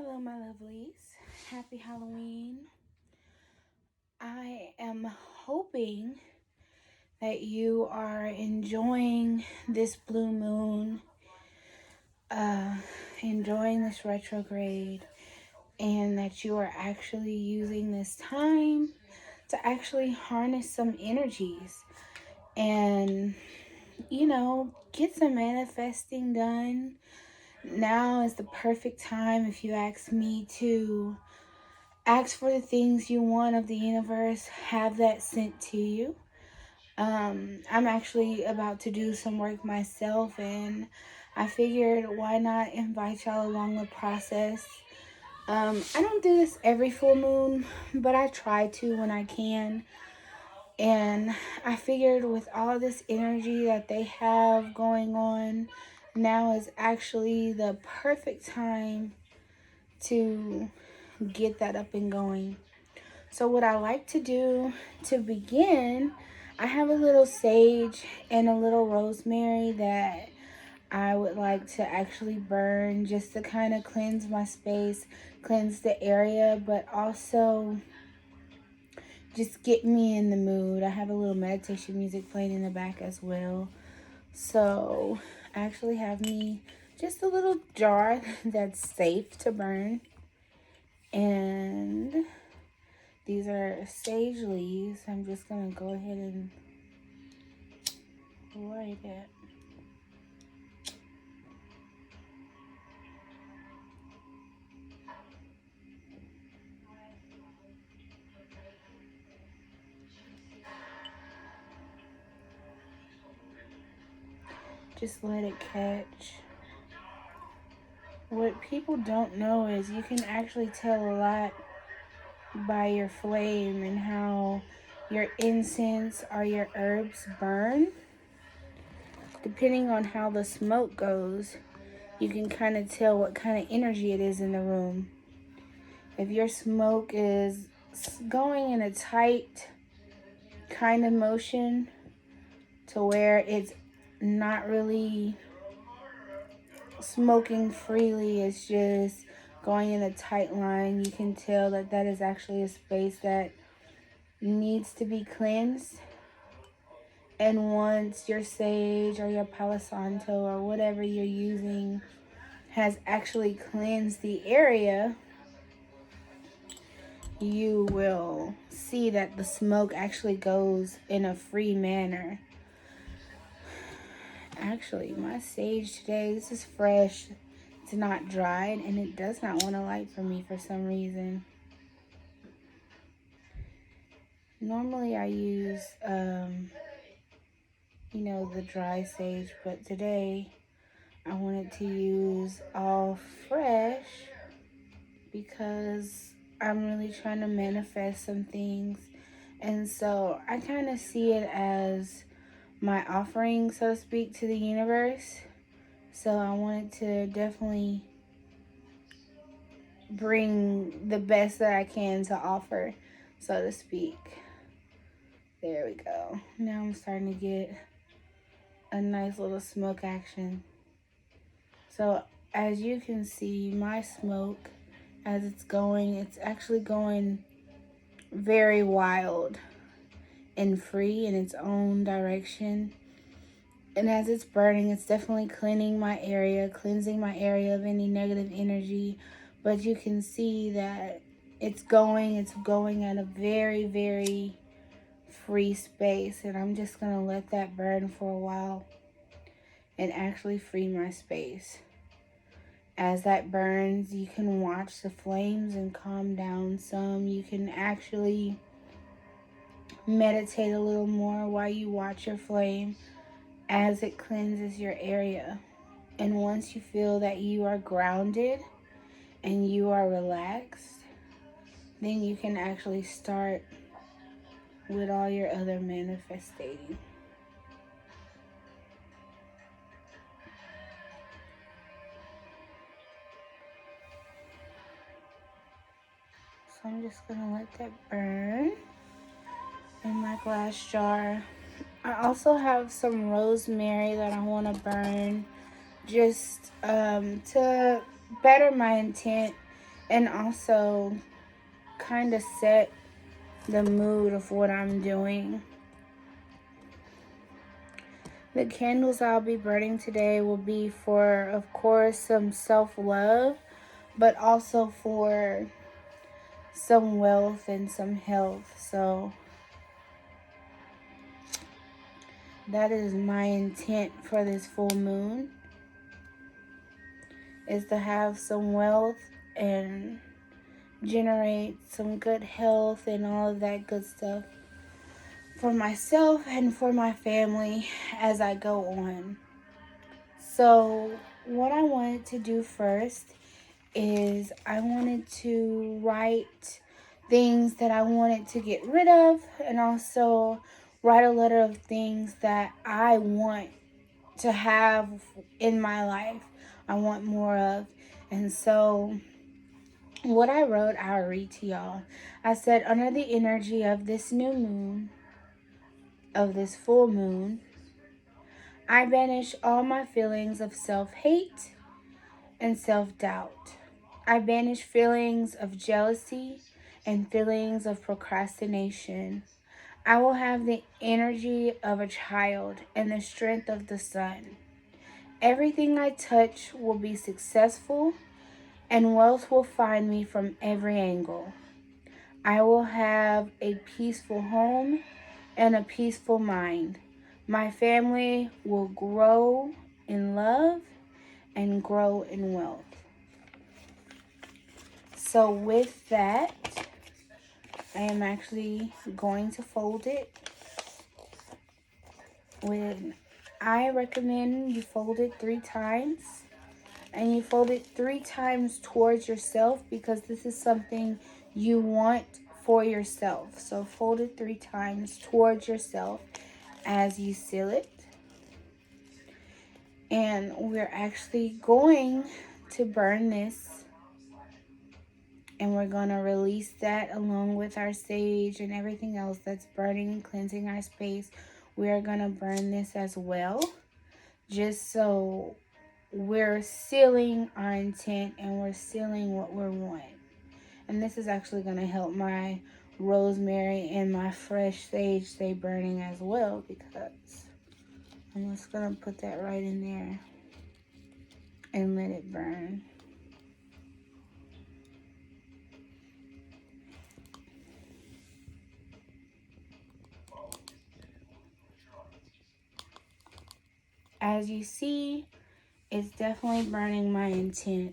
Hello, my lovelies. Happy Halloween. I am hoping that you are enjoying this blue moon, uh, enjoying this retrograde, and that you are actually using this time to actually harness some energies and, get some manifesting done. Now is the perfect time, if you ask me, to ask for the things you want of the universe, have that sent to you. I'm actually about to do some work myself, and I figured why not invite y'all along the process. I don't do this every full moon, but I try to when I can. And I figured with all this energy that they have going on, now is actually the perfect time to get that up and going. So what I like to do to begin, I have a little sage and a little rosemary that I would like to actually burn just to kind of cleanse my space, cleanse the area, but also just get me in the mood. I have a little meditation music playing in the back as well. So I actually have me just a little jar that's safe to burn. And these are sage leaves. I'm just going to go ahead and light it. Just let it catch. What people don't know is you can actually tell a lot by your flame and how your incense or your herbs burn. Depending on how the smoke goes, you can kind of tell what kind of energy it is in the room. If your smoke is going in a tight kind of motion to where it's not really smoking freely, it's just going in a tight line, you can tell that that is actually a space that needs to be cleansed. And once your sage or your Palo Santo or whatever you're using has actually cleansed the area, you will see that the smoke actually goes in a free manner. Actually, my sage today, this is fresh. It's not dried, and it does not want to light for me for some reason. Normally I use, the dry sage, but today I wanted to use all fresh because I'm really trying to manifest some things. And so I kind of see it as my offering, so to speak, to the universe. So I wanted to definitely bring the best that I can to offer, so to speak. There we go. Now I'm starting to get a nice little smoke action. So as you can see, my smoke, as it's actually going very wild and free in its own direction. And as it's burning, it's definitely cleansing my area of any negative energy. But you can see that it's going at a very, very free space. And I'm just going to let that burn for a while and actually free my space. As that burns, you can watch the flames and calm down some. You can actually meditate a little more while you watch your flame as it cleanses your area. And once you feel that you are grounded and you are relaxed, then you can actually start with all your other manifesting. So I'm just gonna let that burn in my glass jar. I also have some rosemary that I want to burn just to better my intent and also kind of set the mood of what I'm doing. The candles I'll be burning today will be for, of course, some self-love, but also for some wealth and some health. So that is my intent for this full moon, is to have some wealth and generate some good health and all of that good stuff for myself and for my family as I go on. So what I wanted to do first is I wanted to write things that I wanted to get rid of, and also write a letter of things that I want to have in my life, I want more of. And so what I wrote, I'll read to y'all. I said, under the energy of this new moon, of this full moon, I banish all my feelings of self-hate and self-doubt. I banish feelings of jealousy and feelings of procrastination. I will have the energy of a child and the strength of the sun. Everything I touch will be successful, and wealth will find me from every angle. I will have a peaceful home and a peaceful mind. My family will grow in love and grow in wealth. So with that, I am actually going to fold it. I recommend you fold it 3 times. And you fold it 3 times towards yourself, because this is something you want for yourself. So fold it 3 times towards yourself as you seal it. And we're actually going to burn this, and we're going to release that along with our sage and everything else that's burning and cleansing our space. We are going to burn this as well, just so we're sealing our intent and we're sealing what we want. And this is actually going to help my rosemary and my fresh sage stay burning as well, because I'm just going to put that right in there and let it burn. As you see, it's definitely burning my intent.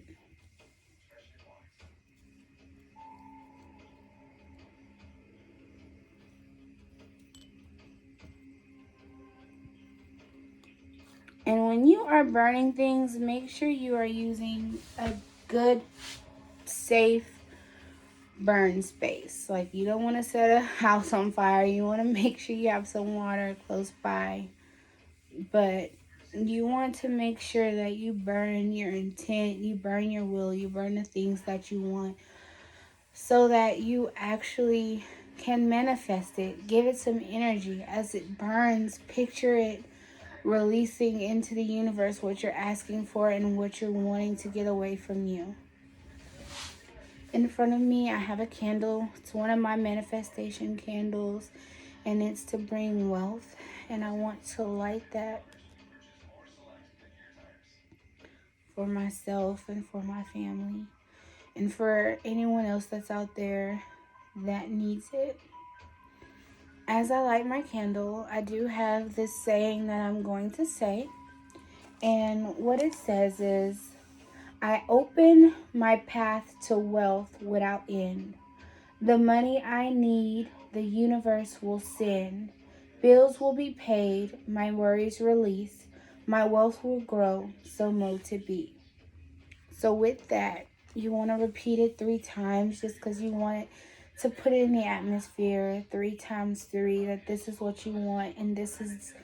And when you are burning things, make sure you are using a good, safe burn space. Like, you don't want to set a house on fire. You want to make sure you have some water close by. But you want to make sure that you burn your intent, you burn your will, you burn the things that you want, so that you actually can manifest it. Give it some energy as it burns. Picture it releasing into the universe what you're asking for and what you're wanting to get away from you. In front of me, I have a candle. It's one of my manifestation candles, and it's to bring wealth. And I want to light that for myself and for my family, and for anyone else that's out there that needs it. As I light my candle, I do have this saying that I'm going to say. And what it says is, I open my path to wealth without end. The money I need, the universe will send. Bills will be paid, my worries released. My wealth will grow, so mote to be. So with that, you want to repeat it 3 times, just because you want it to put it in the atmosphere. 3 times 3, that this is what you want, and this is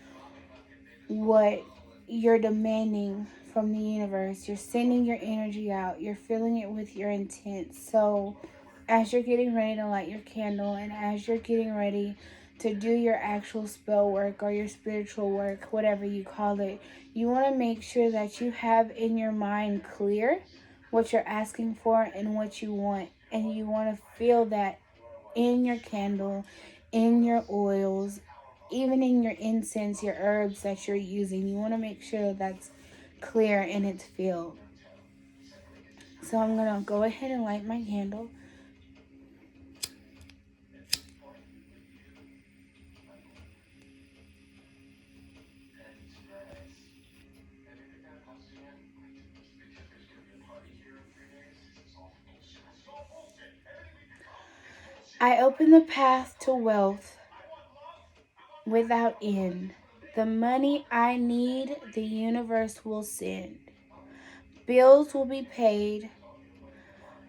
what you're demanding from the universe. You're sending your energy out. You're filling it with your intent. So as you're getting ready to light your candle, and as you're getting ready to do your actual spell work or your spiritual work, whatever you call it, you want to make sure that you have in your mind clear what you're asking for and what you want. And you want to feel that in your candle, in your oils, even in your incense, your herbs that you're using. You want to make sure that's clear and it's filled. So I'm going to go ahead and light my candle. I open the path to wealth without end. The money I need, the universe will send. Bills will be paid,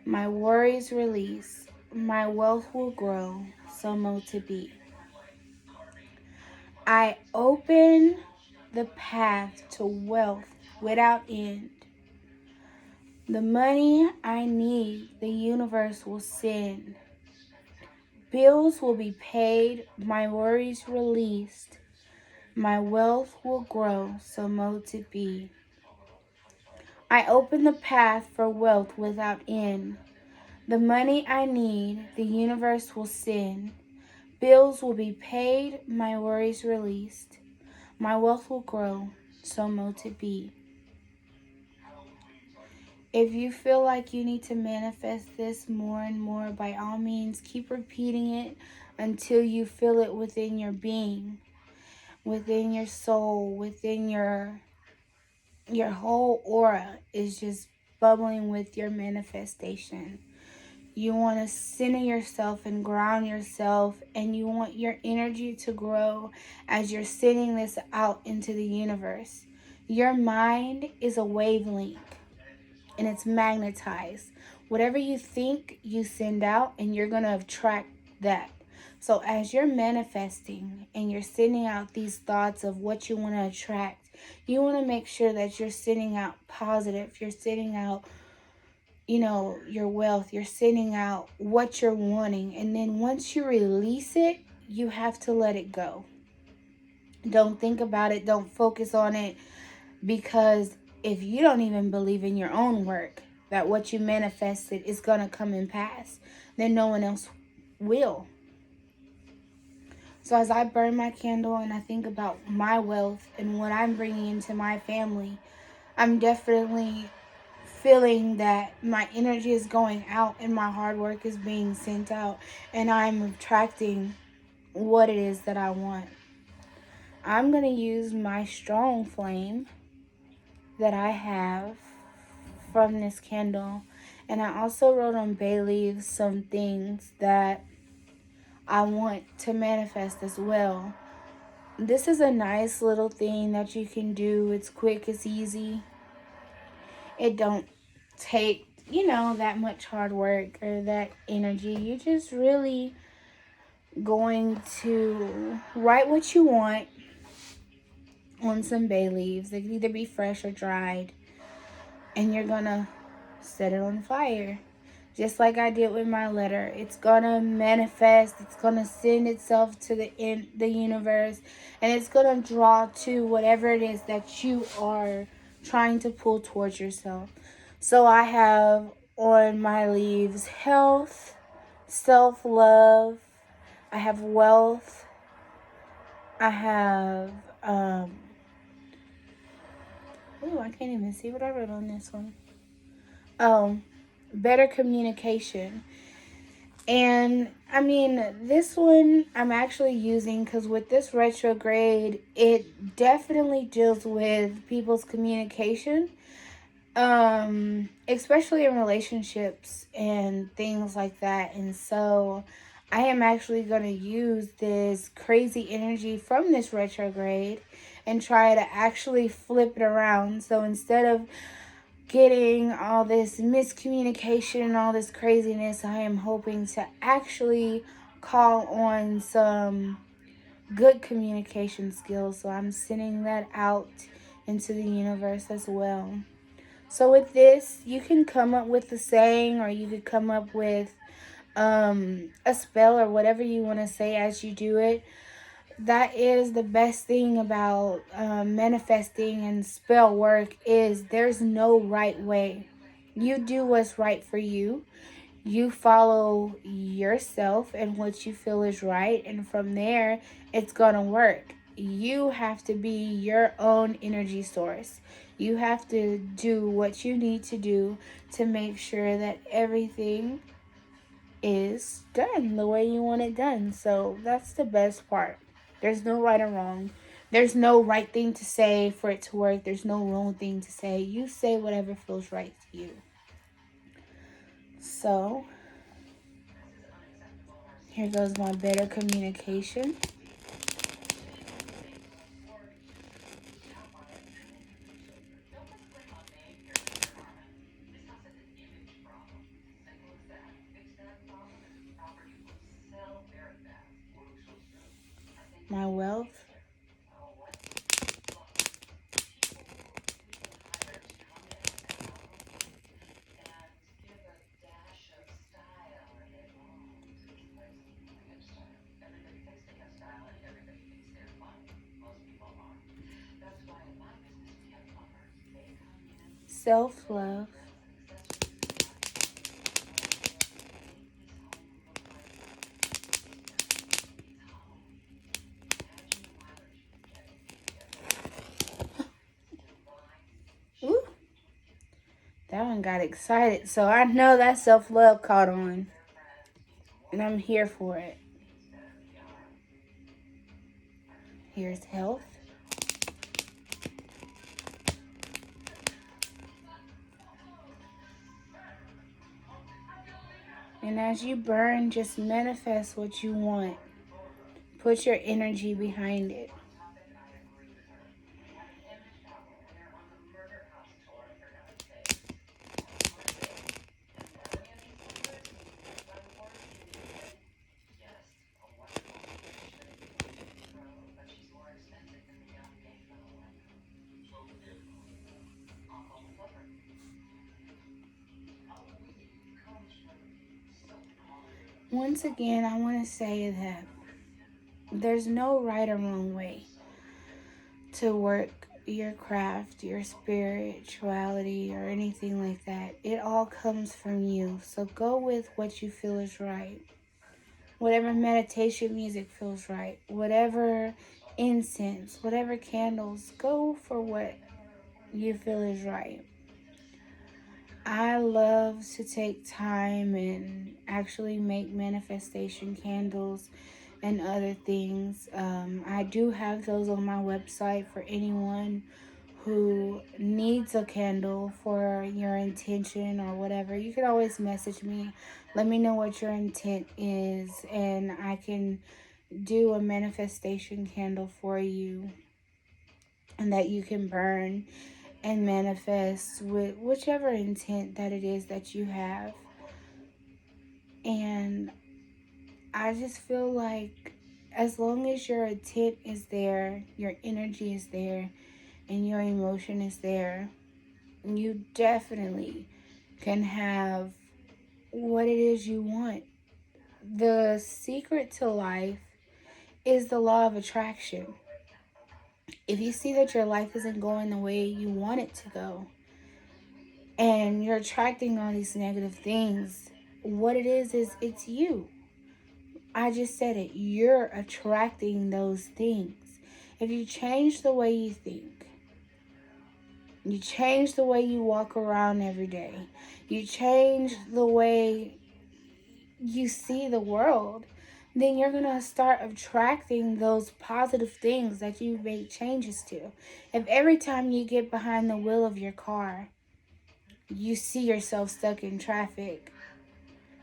my worries release, my wealth will grow, so mo to be. I open the path to wealth without end. The money I need, the universe will send. Bills will be paid, my worries released, my wealth will grow, so mo to be. I open the path for wealth without end. The money I need, the universe will send. Bills will be paid, my worries released. My wealth will grow, so mo to be. If you feel like you need to manifest this more and more, by all means, keep repeating it until you feel it within your being, within your soul, within your whole aura is just bubbling with your manifestation. You want to center yourself and ground yourself, and you want your energy to grow as you're sending this out into the universe. Your mind is a wavelength and it's magnetized. Whatever you think, you send out, and you're going to attract that. So as you're manifesting and you're sending out these thoughts of what you want to attract, you want to make sure that you're sending out positive. You're sending out, your wealth. You're sending out what you're wanting. And then once you release it, you have to let it go. Don't think about it. Don't focus on it. Because if you don't even believe in your own work, that what you manifested is going to come and pass, then no one else will. So as I burn my candle and I think about my wealth and what I'm bringing into my family, I'm definitely feeling that my energy is going out and my hard work is being sent out, and I'm attracting what it is that I want. I'm going to use my strong flame that I have from this candle, and I also wrote on bay leaves some things that I want to manifest as well. This is a nice little thing that you can do. It's quick, it's easy. It don't take, that much hard work or that energy. You just really going to write what you want on some bay leaves. They can either be fresh or dried. And you're gonna set it on fire. Just like I did with my letter. It's gonna manifest. It's gonna send itself to the universe, and it's gonna draw to whatever it is that you are trying to pull towards yourself. So I have on my leaves health, self-love, I have wealth, I have I can't even see what I wrote on this one. Better communication. And I mean, this one I'm actually using because with this retrograde, it definitely deals with people's communication, especially in relationships and things like that. And so I am actually going to use this crazy energy from this retrograde and try to actually flip it around. So instead of getting all this miscommunication and all this craziness, I am hoping to actually call on some good communication skills. So I'm sending that out into the universe as well. So with this, you can come up with a saying, or you could come up with a spell or whatever you want to say as you do it. That is the best thing about manifesting and spell work, is there's no right way. You do what's right for you. You follow yourself and what you feel is right, and from there, it's gonna work. You have to be your own energy source. You have to do what you need to do to make sure that everything is done the way you want it done. So that's the best part. There's no right or wrong. There's no right thing to say for it to work. There's no wrong thing to say. You say whatever feels right to you. So here goes my better communication. My wealth. Self-love. Ooh, that one got excited. So I know that self-love caught on. And I'm here for it. Here's health. And as you burn, just manifest what you want. Put your energy behind it. Once again, I want to say that there's no right or wrong way to work your craft, your spirituality, or anything like that. It all comes from you. So go with what you feel is right. Whatever meditation music feels right, whatever incense, whatever candles, go for what you feel is right. I love to take time and actually make manifestation candles and other things. I do have those on my website for anyone who needs a candle for your intention or whatever. You can always message me. Let me know what your intent is, and I can do a manifestation candle for you and that you can burn and manifest with whichever intent that it is that you have. And I just feel like as long as your intent is there, your energy is there, and your emotion is there, you definitely can have what it is you want. The secret to life is the law of attraction. If you see that your life isn't going the way you want it to go, and you're attracting all these negative things, what it is it's you. I just said it. You're attracting those things. If you change the way you think, you change the way you walk around every day, you change the way you see the world, then you're going to start attracting those positive things that you make changes to. If every time you get behind the wheel of your car, you see yourself stuck in traffic,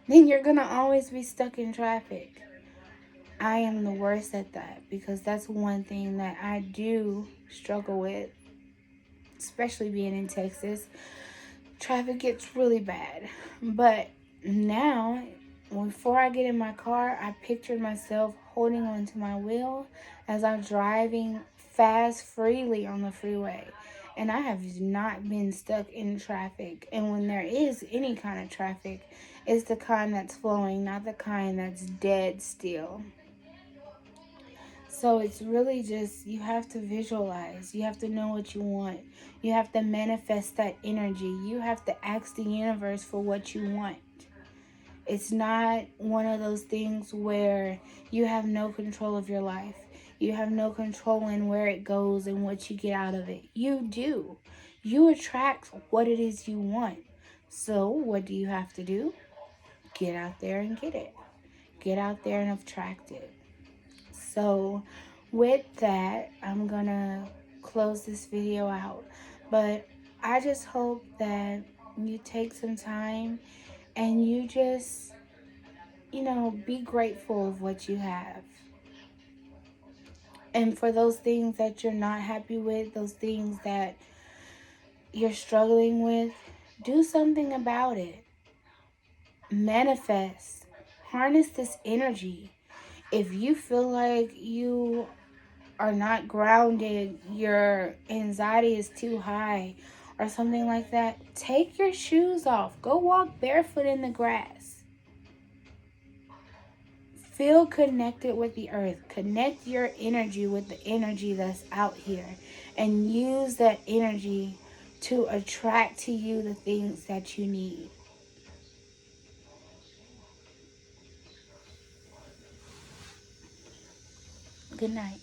then you're going to always be stuck in traffic. I am the worst at that because that's one thing that I do struggle with, especially being in Texas. Traffic gets really bad. But now, before I get in my car, I picture myself holding onto my wheel as I'm driving fast freely on the freeway. And I have not been stuck in traffic. And when there is any kind of traffic, it's the kind that's flowing, not the kind that's dead still. So it's really just, you have to visualize. You have to know what you want. You have to manifest that energy. You have to ask the universe for what you want. It's not one of those things where you have no control of your life. You have no control in where it goes and what you get out of it. You do. You attract what it is you want. So what do you have to do? Get out there and get it. Get out there and attract it. So with that, I'm gonna close this video out. But I just hope that you take some time and you just, be grateful of what you have. And for those things that you're not happy with, those things that you're struggling with, do something about it. Manifest. Harness this energy. If you feel like you are not grounded, your anxiety is too high, or something like that, take your shoes off. Go walk barefoot in the grass. Feel connected with the earth. Connect your energy with the energy that's out here. And use that energy to attract to you the things that you need. Good night.